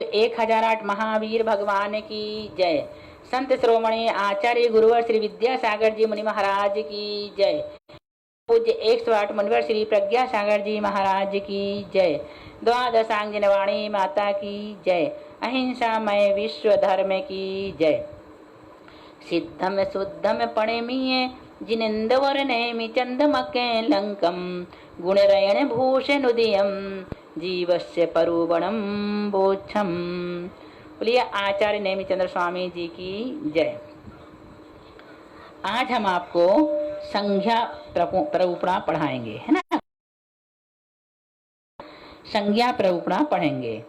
1008 महावीर भगवान की जय। संत श्रोमणी आचार्य गुरुवर श्री विद्यासागर जी मुनि महाराज की जय। पूज्य 108 मुनिवर श्री प्रज्ञा सागर जी महाराज की जय। द्वादशांगिन वाणी माता की जय। अहिंसामय विश्व धर्म की जय। सिद्धम शुद्धम पणिमीय जिनेन्द्र नेमि चंदमके लंकम गुणरयण भूषण उदयम जीवस्य परुवणम बोच्छम। बोलिए आचार्य नेमिचंद्र स्वामी जी की जय। आज हम आपको संज्ञा प्ररूपणा पढ़ाएंगे, है ना। संज्ञा प्ररूपणा पढ़ेंगे।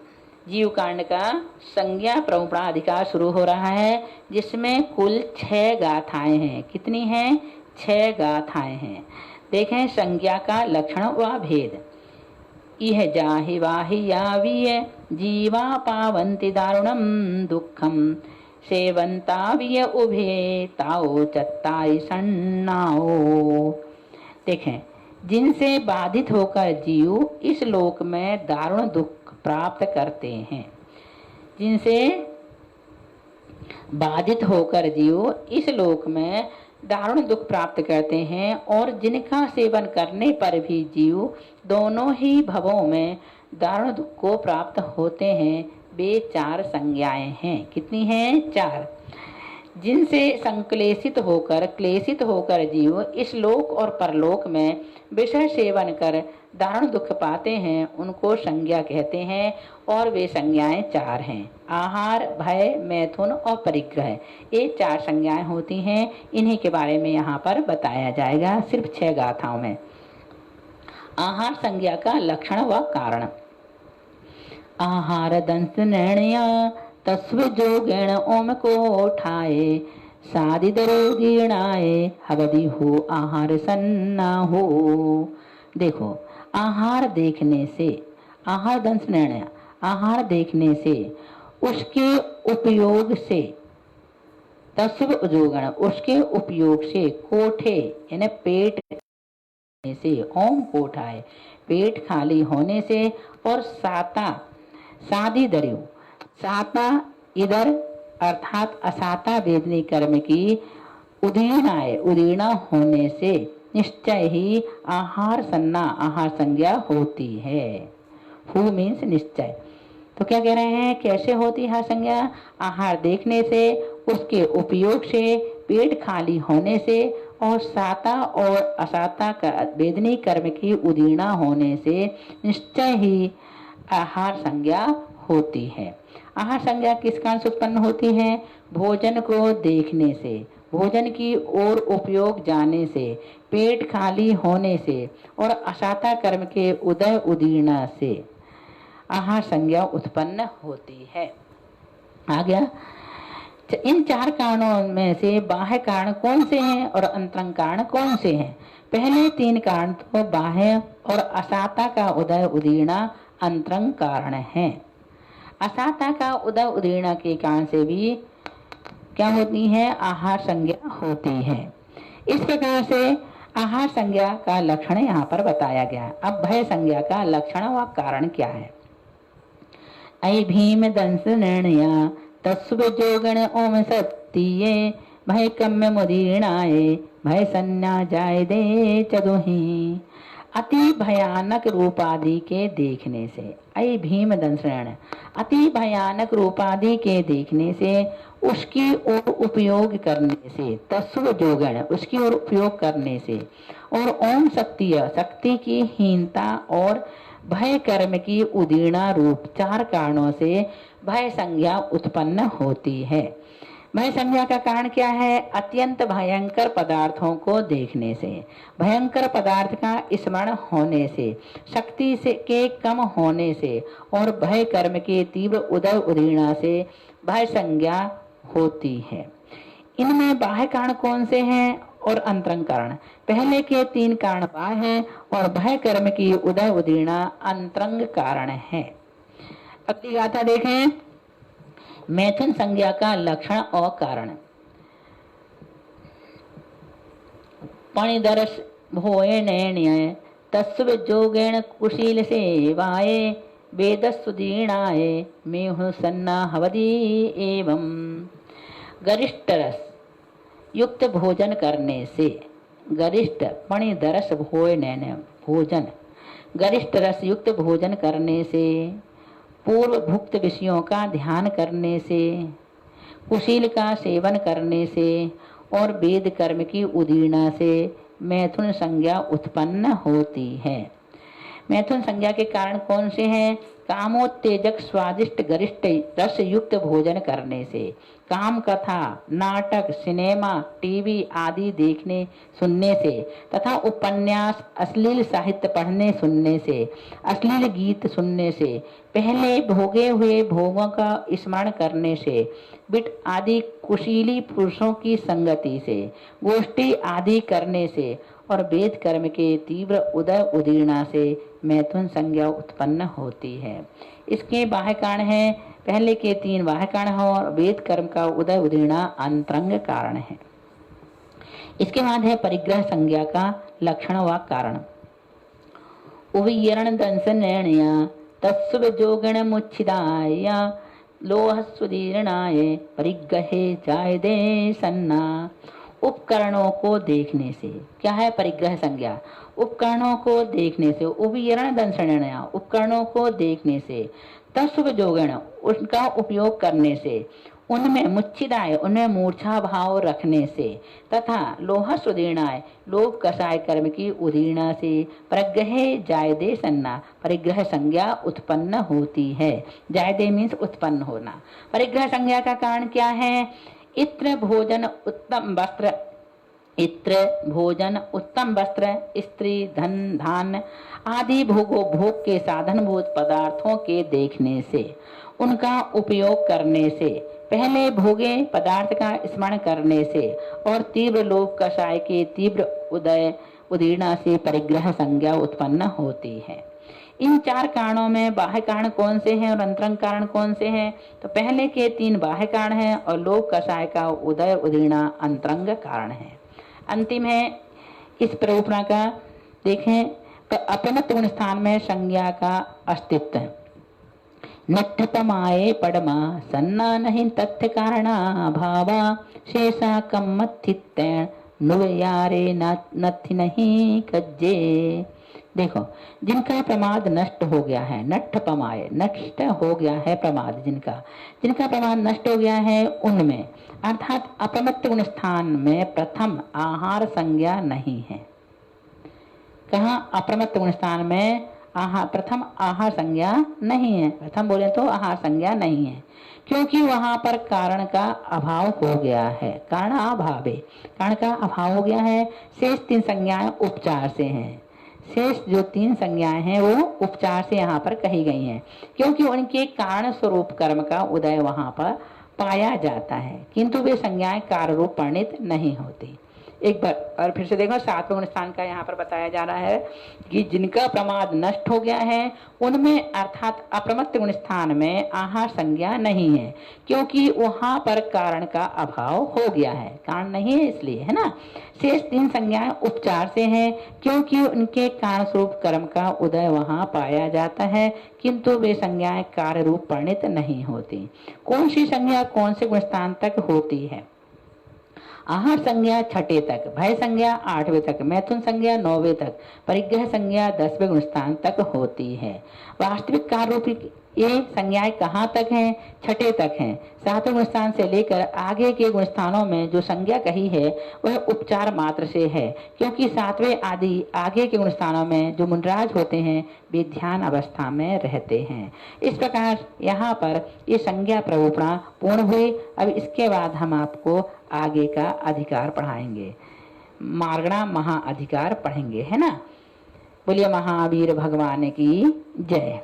जीव कांड का संज्ञा प्ररूपणा अधिकार शुरू हो रहा है, जिसमें कुल 6 गाथाएं हैं। कितनी हैं? 6 गाथाएं हैं। देखें संज्ञा का लक्षण व भेद। इह जाहि वाहि यावीय जीवा पावन्ति दारुणम दुखम सेवंताविय उभे ताओ चत्ताई सन्नाओ। देखें, जिनसे बाधित होकर जीव इस लोक में दारुण दुख प्राप्त करते हैं। जिनसे बाधित होकर जीव इस लोक में दारुण दुख प्राप्त करते हैं और जिनका सेवन करने पर भी जीव दोनों ही भवों में दारुण दुख को प्राप्त होते हैं, वे 4 संज्ञाएं हैं। कितनी हैं? 4। जिनसे संक्लेशित होकर क्लेशित होकर जीव इस लोक और परलोक में विषय सेवन कर दारुण दुख पाते हैं, उनको संज्ञा कहते हैं। और वे संज्ञाएं 4 हैं। आहार, भय, मैथुन और परिग्रह, ये 4 संज्ञाएं होती हैं। इन्हीं के बारे में यहाँ पर बताया जाएगा, सिर्फ 6 गाथाओं में। आहार संज्ञा का लक्षण व कारण। आहार दंश निर्णय तस्व जोगेण ओम को उठाए साधि दरोगीणाए हवदि हो आहार सन्ना हो। देखो, आहार देखने से, आहार दंश निर्णय, आहार देखने से, उसके उपयोग से, तस्व जोगण, उसके उपयोग से, कोठे यानी पेट से, ओम कोठाए पेट खाली होने से, और साता साधी दरियो, साता इधर अर्थात असाता वेदनी कर्म की उदीर्णाए उदीर्णा होने से निश्चय ही आहार सन्ना आहार संज्ञा होती है। हु मीन्स निश्चय। तो क्या कह रहे हैं, कैसे होती है संज्ञा? आहार देखने से, उसके उपयोग से, पेट खाली होने से और साता और असाता का वेदनी कर्म की उदीर्णा होने से निश्चय ही आहार संज्ञा होती है। आहार संज्ञा किस कारण से उत्पन्न होती है? भोजन को देखने से, भोजन की ओर उपयोग जाने से, पेट खाली होने से और असाता कर्म के उदय उदीर्णा से आहार संज्ञा उत्पन्न होती है। आ गया। इन 4 कारणों में से बाह्य कारण कौन से हैं और अंतरंग कारण कौन से हैं? पहले 3 कारण तो बाह्य और असाता का उदय उदीर्णा अंतरंग कारण हैं। असाता का उदय उदीर्णा के कारण से भी क्या होती है? आहार संज्ञा होती है। इस प्रकार से आहार संज्ञा का लक्षण यहाँ पर बताया गया। अब भय संज्ञा का लक्षण व कारण क्या है? ऐ भीम दंश निर्णया तस्व जोगण ओम सत्तीये भय कम्य मुदीर्णाए भय सन्ना जाय दे चदुहि। अति भयानक रूपादि के देखने से, ऐ भीम दंशरण, अति भयानक रूपादि के देखने से, उसकी ओर उपयोग करने से, तस्व जोगण, उसकी ओर उपयोग करने से, और ओम शक्तिय, शक्ति की हीनता और भय कर्म की उदीर्णा रूप 4 कारणों से भय संज्ञा उत्पन्न होती है। भय संज्ञा का कारण क्या है? अत्यंत भयंकर पदार्थों को देखने से, भयंकर पदार्थ का स्मरण होने से, शक्ति से के कम होने से और भय कर्म के तीव्र उदय उदीर्णा से भय संज्ञा होती है। इनमें बाह्य कारण कौन से हैं और अंतरंग कारण? पहले के 3 कारण बाह्य हैं और भय कर्म की उदय उदीर्णा अंतरंग कारण है। अगली गाथा देखें। मैथुन संज्ञा का लक्षण और कारण। पणिदर्श भोये नैण्य तस्व जोगेण कुशील सेवाये वेदस्तुदीर्णाय मैं हूँ सन्ना हवदी एवं। गरिष्ठ रस युक्त भोजन करने से, गरिष्ठ पणिदरस भोजन, गरिष्ठ रस युक्त भोजन करने से, पूर्व भुक्त विषयों का ध्यान करने से, कुशील का सेवन करने से और वेद कर्म की उदीर्णा से मैथुन संज्ञा उत्पन्न होती है। मैथुन संज्ञा के कारण कौन से हैं? कामोत्तेजक स्वादिष्ट गरिष्ठ रस युक्त भोजन करने से, काम कथा, नाटक, सिनेमा, टीवी आदि देखने सुनने से तथा उपन्यास, अश्लील साहित्य पढ़ने सुनने से, अश्लील गीत सुनने से, पहले भोगे हुए भोगों का स्मरण करने से, बिट आदि कुशीली पुरुषों की संगति से, गोष्ठी आदि करने से और वेद कर्म के तीव्र उदय उदीर्णा से मैथुन संज्ञा उत्पन्न होती है। इसके बाह्य कारण है, पहले के 3 बाह्य कारण है और वेद कर्म का उदय उदीर्णा अंतरंग कारण है। इसके बाद है परिग्रह संज्ञा का लक्षण व कारण। उवीरण दंसनया तस्व जोगण मुच्छिदाय लोह सुदीर्णाय परिग्रहे जायदे सन्ना। उपकरणों को देखने से, क्या है परिग्रह संज्ञा? उपकरणों को देखने से, उवीरण दंसनया उपकरणों को देखने से, तस्व जोगण उनका उपयोग करने से, उनमें मुच्छिदाय उनमें मूर्छा भाव रखने से तथा लोह सुदीर्णाय लोभ कषाय कर्म की उदीर्णा से परिग्रहे जायदे सन्ना परिग्रह संज्ञा उत्पन्न होती है। जायदे मीन्स उत्पन्न होना। परिग्रह संज्ञा का कारण क्या है? इत्र भोजन उत्तम वस्त्र, इत्र भोजन उत्तम वस्त्र, स्त्री, धन, धान आदि भोग के साधनभूत पदार्थों के देखने से, उनका उपयोग करने से, पहले भोगे पदार्थ का स्मरण करने से और तीव्र लोभ कषाय के तीव्र उदय उदीर्णा से परिग्रह संज्ञा उत्पन्न होती है। इन 4 कारणों में बाह्य कारण कौन से हैं और अंतरंग कारण कौन से हैं? तो पहले के 3 बाह्य कारण हैं और लोभ कषाय का उदय उदीर्णा अंतरंग कारण है। अंतिम है इस प्ररूपणा का, देखें तो अपनत्व गुण स्थान में संज्ञा का अस्तित्व। नट्ठपमाये पड़मा सन्ना नहीं तथ्य कारणा भावा शेषा कम मथित्तैण नुवयारे नथि नहीं कज्जे। देखो, जिनका प्रमाद नष्ट हो गया है, नट्ठ पमाए नष्ट हो गया है प्रमाद, जिनका प्रमाद नष्ट हो गया है उनमें, अर्थात अपमत्त गुण स्थान में प्रथम आहार संज्ञा नहीं है। कहाँ? अप्रमत्त गुण स्थान में प्रथम आहार संज्ञा नहीं है। प्रथम बोले तो आहार संज्ञा नहीं है, क्योंकि वहां पर कारण का अभाव हो गया है। कारण अभावे, कारण का अभाव हो गया है। शेष 3 संज्ञाएं उपचार से हैं। शेष जो 3 संज्ञाएं हैं वो उपचार से यहाँ पर कही गई हैं, क्योंकि उनके कारण स्वरूप कर्म का उदय वहां पर पाया जाता है, किंतु वे संज्ञाएं कार्य रूप परिणित नहीं होती। एक बार और फिर से देखो, 7वें गुण स्थान का यहाँ पर बताया जा रहा है कि जिनका प्रमाद नष्ट हो गया है उनमें, अर्थात अप्रमत्त गुण स्थान में आहार संज्ञा नहीं है, क्योंकि वहां पर कारण का अभाव हो गया है। कारण नहीं है इसलिए, है ना। शेष 3 संज्ञाएं उपचार से हैं, क्योंकि उनके कारण स्वरूप कर्म का उदय वहां पाया जाता है, किंतु वे संज्ञाएं कार्य रूप परिणित नहीं होती। कौन सी संज्ञा कौन से गुण स्थान तक होती है? आहार संज्ञा 6ठे तक, भय संज्ञा 8वें तक, मैथुन संज्ञा 9वें तक, परिग्रह संज्ञा 10वें गुण स्थान तक होती है। वास्तविक कार्य रूपी ये संज्ञाएं कहाँ तक हैं? 6ठे तक हैं। 7वें गुण स्थान से लेकर आगे के गुण स्थानों में जो संज्ञा कही है वह उपचार मात्र से है, क्योंकि 7वें आदि आगे के गुण स्थानों में जो मुंडराज होते हैं वे ध्यान अवस्था में रहते हैं। इस प्रकार यहाँ पर ये संज्ञा प्ररूपणा पूर्ण हुई। अब इसके बाद हम आपको आगे का अधिकार पढ़ाएंगे, मार्गणा महा अधिकार पढ़ेंगे, है ना। बोलिए महावीर भगवान की जय।